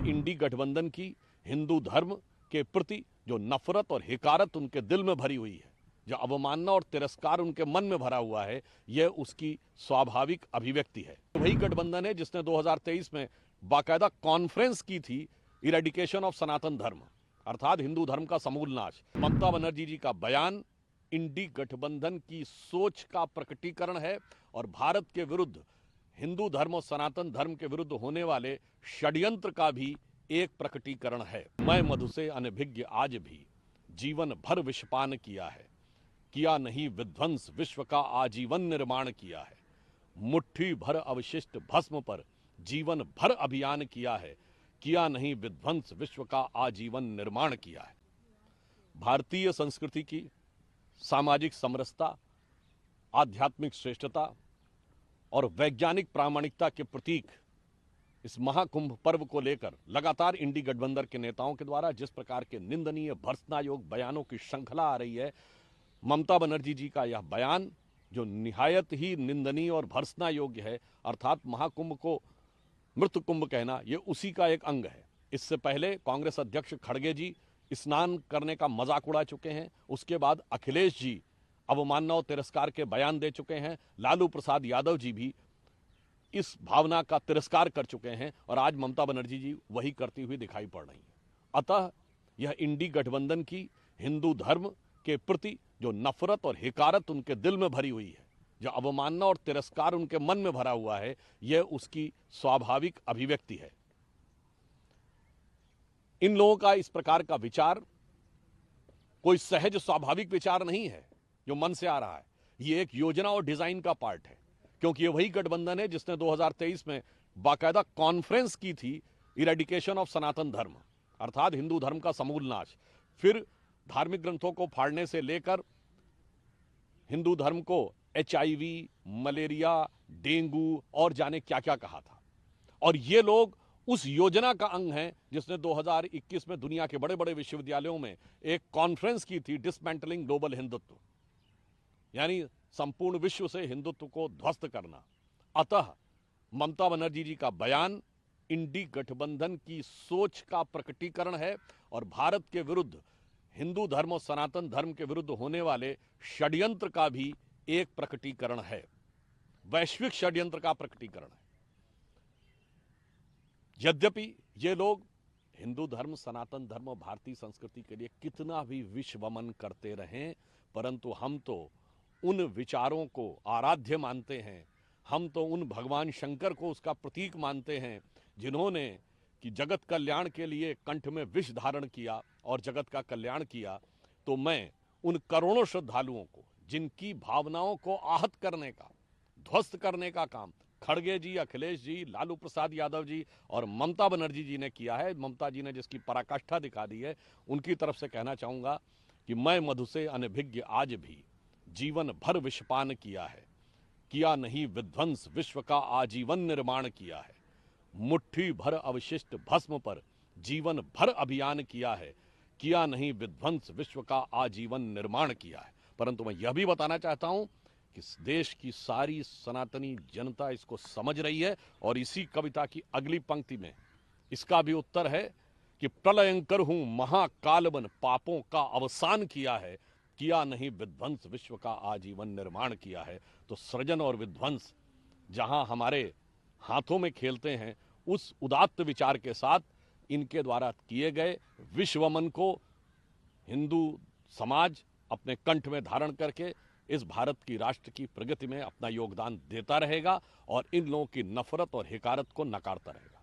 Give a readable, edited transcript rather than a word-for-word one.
इंडी गठबंधन की हिंदू धर्म के प्रति जो नफरत और हिकारत उनके दिल में भरी हुई है, जो अवमानना और तिरस्कार उनके मन में भरा हुआ है, यह उसकी स्वाभाविक अभिव्यक्ति है। वही गठबंधन है जिसने 2023 में बाकायदा कॉन्फ्रेंस की थी इरेडिकेशन ऑफ सनातन धर्म, अर्थात हिंदू धर्म का समूल नाश। ममता बनर्जी जी का बयान इंडी गठबंधन की सोच का प्रकटीकरण है और भारत के विरुद्ध, हिंदू धर्म और सनातन धर्म के विरुद्ध होने वाले षड्यंत्र का भी एक प्रकटीकरण है। मैं मधु से अनभिज्ञ आज भी, जीवन भर विषपान किया है, किया नहीं विध्वंस विश्व का आजीवन निर्माण किया है। मुट्ठी भर अवशिष्ट भस्म पर जीवन भर अभियान किया है, किया नहीं विध्वंस विश्व का आजीवन निर्माण किया है। भारतीय संस्कृति की सामाजिक समरसता, आध्यात्मिक श्रेष्ठता और वैज्ञानिक प्रामाणिकता के प्रतीक इस महाकुंभ पर्व को लेकर लगातार इंडी गठबंधन के नेताओं के द्वारा जिस प्रकार के निंदनीय भर्त्सनायोग बयानों की श्रृंखला आ रही है, ममता बनर्जी जी का यह बयान जो निहायत ही निंदनीय और भर्त्सना योग्य है, अर्थात महाकुंभ को मृत कुंभ कहना, यह उसी का एक अंग है। इससे पहले कांग्रेस अध्यक्ष खड़गे जी स्नान करने का मजाक उड़ा चुके हैं, उसके बाद अखिलेश जी अवमानना और तिरस्कार के बयान दे चुके हैं, लालू प्रसाद यादव जी भी इस भावना का तिरस्कार कर चुके हैं और आज ममता बनर्जी जी वही करती हुई दिखाई पड़ रही हैं। अतः यह इंडी गठबंधन की हिंदू धर्म के प्रति जो नफरत और हिकारत उनके दिल में भरी हुई है, जो अवमानना और तिरस्कार उनके मन में भरा हुआ है, यह उसकी स्वाभाविक अभिव्यक्ति है। इन लोगों का इस प्रकार का विचार कोई सहज स्वाभाविक विचार नहीं है जो मन से आ रहा है, यह एक योजना और डिजाइन का पार्ट है, क्योंकि ये वही गठबंधन है जिसने 2023 में बाकायदा कॉन्फ्रेंस की थी इरेडिकेशन ऑफ सनातन धर्म, अर्थात हिंदू धर्म का समूल नाश। फिर धार्मिक ग्रंथों को फाड़ने से लेकर हिंदू धर्म को HIV, मलेरिया, डेंगू और जाने क्या क्या कहा था। और ये लोग उस योजना का अंग हैं जिसने 2021 में दुनिया के बड़े बड़े विश्वविद्यालयों में एक कॉन्फ्रेंस की थी, डिसमेंटलिंग ग्लोबल हिंदुत्व, यानी संपूर्ण विश्व से हिंदुत्व को ध्वस्त करना। अतः ममता बनर्जी जी का बयान इंडी गठबंधन की सोच का प्रकटीकरण है और भारत के विरुद्ध, हिंदू धर्म और सनातन धर्म के विरुद्ध होने वाले षड्यंत्र का भी एक प्रकटीकरण है, वैश्विक षड्यंत्र का प्रकटीकरण है। यद्यपि ये लोग हिंदू धर्म, सनातन धर्म और भारतीय संस्कृति के लिए कितना भी विश्वमन करते रहें, परंतु हम तो उन विचारों को आराध्य मानते हैं, हम तो उन भगवान शंकर को उसका प्रतीक मानते हैं जिन्होंने कि जगत कल्याण के लिए कंठ में विष धारण किया और जगत का कल्याण किया। तो मैं उन करोड़ों श्रद्धालुओं को जिनकी भावनाओं को आहत करने का, ध्वस्त करने का काम खड़गे जी, अखिलेश जी, लालू प्रसाद यादव जी और ममता बनर्जी जी ने किया है, ममता जी ने जिसकी पराकाष्ठा दिखा दी है, उनकी तरफ से कहना चाहूँगा कि मैं मधु से अनभिज्ञ आज भी, जीवन भर विषपान किया है, किया नहीं विध्वंस विश्व का आजीवन निर्माण किया है। मुट्ठी भर अवशिष्ट भस्म पर जीवन भर अभियान किया है, किया नहीं विध्वंस विश्व का आजीवन निर्माण किया है। परंतु मैं यह भी बताना चाहता हूं कि देश की सारी सनातनी जनता इसको समझ रही है और इसी कविता की अगली पंक्ति में इसका भी उत्तर है कि प्रलयंकर हूं महाकालबन, पापों का अवसान किया है, किया नहीं विध्वंस विश्व का आजीवन निर्माण किया है। तो सृजन और विध्वंस जहां हमारे हाथों में खेलते हैं, उस उदात्त विचार के साथ इनके द्वारा किए गए विश्वमन को हिंदू समाज अपने कंठ में धारण करके इस भारत की राष्ट्र की प्रगति में अपना योगदान देता रहेगा और इन लोगों की नफरत और हिकारत को नकारता रहेगा।